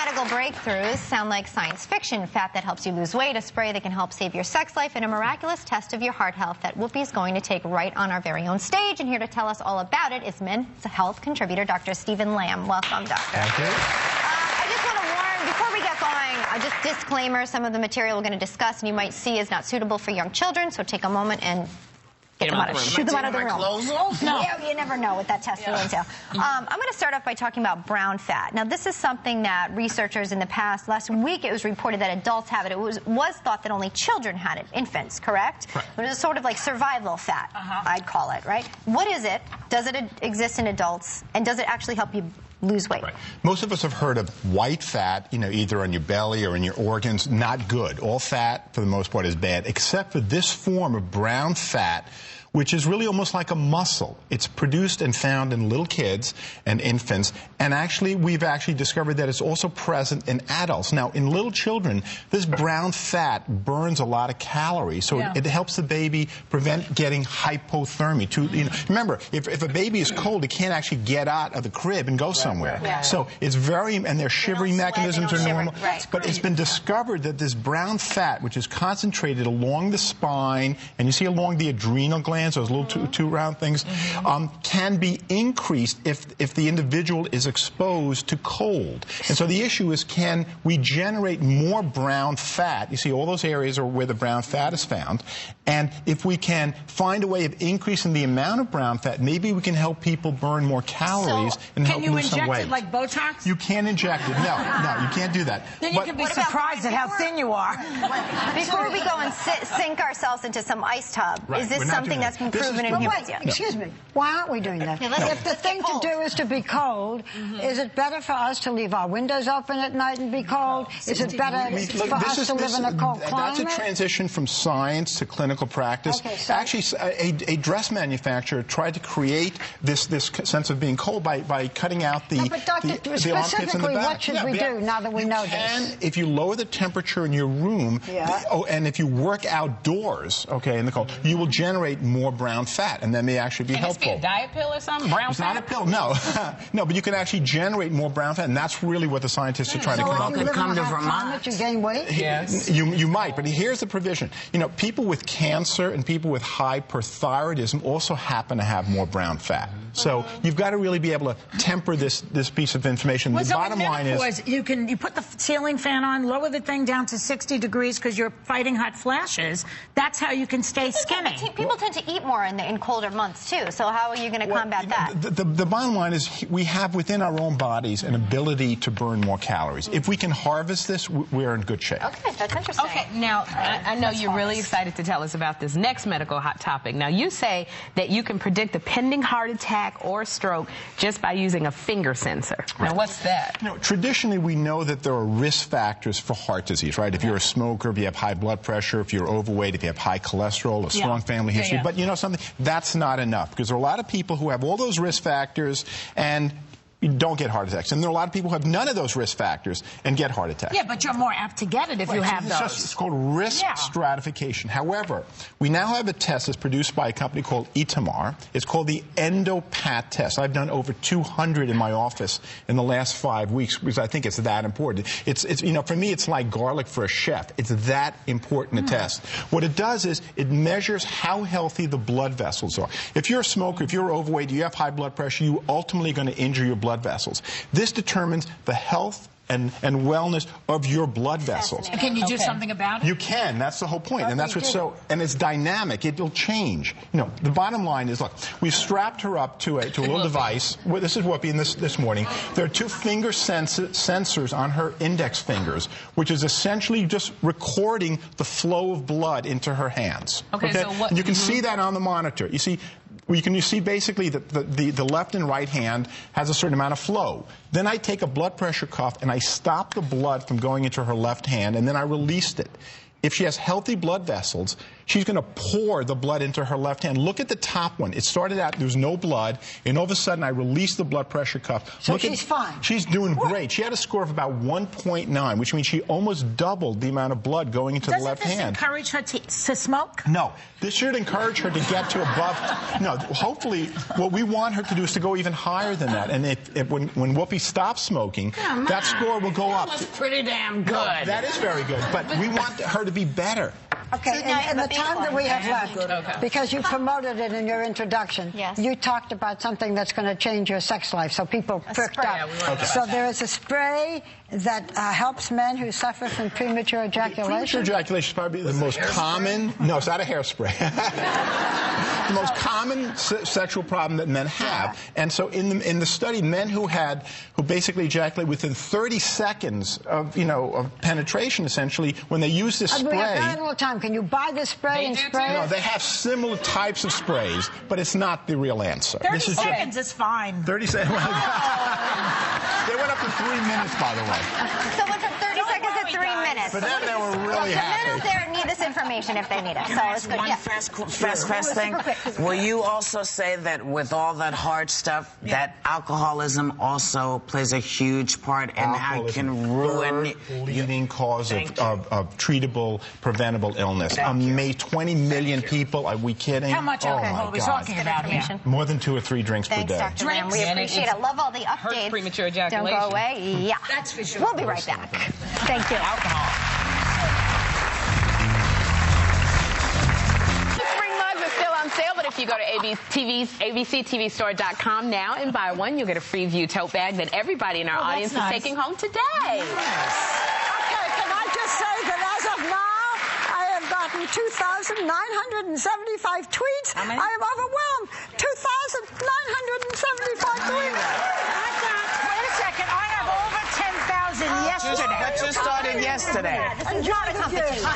medical breakthroughs sound like science fiction. Fat that helps you lose weight, a spray that can help save your sex life, and a miraculous test of your heart health that Whoopi's going to take right on our very own stage. And here to tell us all about it is Men's Health contributor, Dr. Stephen Lamb. Welcome, doctor. Thank you. I just want to warn, before we get going, just disclaimer, some of the material we're going to discuss and you might see is not suitable for young children, so take a moment and get them out of, shoot them out of the room. No. You never know what that test will entail. I'm going to start off by talking about brown fat. Now, this is something that researchers in the past, last week it was reported that adults have it. It was thought that only children had it, infants, correct? Right. But it was sort of like survival fat, I'd call it, right? What is it? Does it exist in adults? And does it actually help you lose weight? Right. Most of us have heard of white fat, either on your belly or in your organs. Not good. All fat, for the most part, is bad, except for this form of brown fat, which is really almost like a muscle. It's produced and found in little kids and infants, and we've discovered that it's also present in adults. Now, in little children, this brown fat burns a lot of calories, so it helps the baby prevent getting hypothermia. Remember, if a baby is cold, it can't actually get out of the crib and go somewhere. Yeah. So it's and their shivering mechanisms are normal. Right. But it's been discovered that this brown fat, which is concentrated along the spine, and you see along the adrenal glands, those little two round things, can be increased if the individual is exposed to cold. And so the issue is, can we generate more brown fat? You see, all those areas are where the brown fat is found. And if we can find a way of increasing the amount of brown fat, maybe we can help people burn more calories and help lose some weight. Can you inject it like Botox? You can't inject it. No, you can't do that. Then you can be surprised at how thin you are. Before we go and sink ourselves into some ice tub, is this something that's been proven in humans? Wait, excuse me. Why aren't we doing that? If the thing to do is to be cold, is it better for us to leave our windows open at night and be cold? Is it better for us to live in a cold climate? That's a transition from science to clinical practice. Okay, so actually, a dress manufacturer tried to create this sense of being cold by cutting out the but doctor, the armpits in the back. What should we do now that we know this? If you lower the temperature in your room, and if you work outdoors, in the cold, you will generate more brown fat, and that may actually be helpful. Can this be a diet pill or something? Brown fat? It's not a pill, no. No, but you can actually generate more brown fat, and that's really what the scientists are trying to come up with. So if you live in a hot climate, you gain weight? Yes. You might, but here's the provision. People with cancer and people with hyperthyroidism also happen to have more brown fat. So you've got to really be able to temper this piece of information. The bottom line is you put the ceiling fan on, lower the thing down to 60 degrees because you're fighting hot flashes. That's how you can stay skinny. People tend to eat more in colder months too. So how are you going to combat that? The bottom line is we have within our own bodies an ability to burn more calories. If we can harvest this, we're in good shape. Okay, that's interesting. Okay, now I know you're really excited to tell us about this next medical hot topic. Now you say that you can predict a pending heart attack or stroke just by using a finger sensor. Now what's that? Traditionally we know that there are risk factors for heart disease, right? If you're a smoker, if you have high blood pressure, if you're overweight, if you have high cholesterol, a strong family history. But you know something? That's not enough, because there are a lot of people who have all those risk factors and you don't get heart attacks. And there are a lot of people who have none of those risk factors and get heart attacks. Yeah, but you're more apt to get it if you have those. It's called risk stratification. However, we now have a test that's produced by a company called Itamar. It's called the EndoPAT test. I've done over 200 in my office in the last 5 weeks because I think it's that important. It's for me, it's like garlic for a chef. It's that important a test. What it does is it measures how healthy the blood vessels are. If you're a smoker, if you're overweight, you have high blood pressure, you're ultimately going to injure your blood vessels. This determines the health and wellness of your blood vessels. Can you do something about it? You can. That's the whole point. And that's what's and it's dynamic. It'll change. The bottom line is, look, we've strapped her up to a little device. This is Whoopi this morning. There are two finger sensors on her index fingers, which is essentially just recording the flow of blood into her hands. Okay? So what? And you can see that on the monitor. You see, you see basically that the left and right hand has a certain amount of flow. Then I take a blood pressure cuff and I stop the blood from going into her left hand, and then I released it. if she has healthy blood vessels, she's going to pour the blood into her left hand. Look at the top one. It started out, there was no blood, and all of a sudden I released the blood pressure cuff. So she's fine. She's doing great. She had a score of about 1.9, which means she almost doubled the amount of blood going into the left hand. Doesn't this encourage her to smoke? No. This should encourage her to get to above. No, hopefully, what we want her to do is to go even higher than that. And when Whoopi stops smoking, that score will go up. That's pretty damn good. No, that is very good, but we want her to be better. Okay, in the time that we have left, because you promoted it in your introduction, you talked about something that's going to change your sex life, so people perked up. So there is a spray that helps men who suffer from premature ejaculation. Premature ejaculation is probably the most common. No, it's not a hairspray. The most common sexual problem that men have. And so in the study, men who basically ejaculate within 30 seconds of penetration, essentially, when they use this spray. We have very little time. Can you buy this spray and spray? No, they have similar types of sprays, but it's not the real answer. 30 seconds is fine. 30 seconds. They went up to 3 minutes, by the way. So went from 30 seconds to 3 minutes. But then they were really happy. The men out there need this information if they need it. So it's good. Fast thing. Will you also say that with all that hard stuff, that alcoholism also plays a huge part in how it can ruin leading cause of treatable, preventable illness? 20 million people. Are we kidding? How much alcohol are we talking about here? More than 2 or 3 drinks per day. Thanks, Dr. Lamb. We appreciate it. Love all the updates. Premature ejaculation. Don't go away. Yeah. That's for sure. We'll be right back. Thank you. Alcohol. But if you go to abctvstore.com now and buy one, you'll get a free View tote bag that everybody in our audience is taking home today. Okay, can I just say that as of now, I have gotten 2,975 tweets. I am overwhelmed. 2,975 tweets. Wait a second. I have over 10,000 yesterday. But you started yesterday. This is not a competition.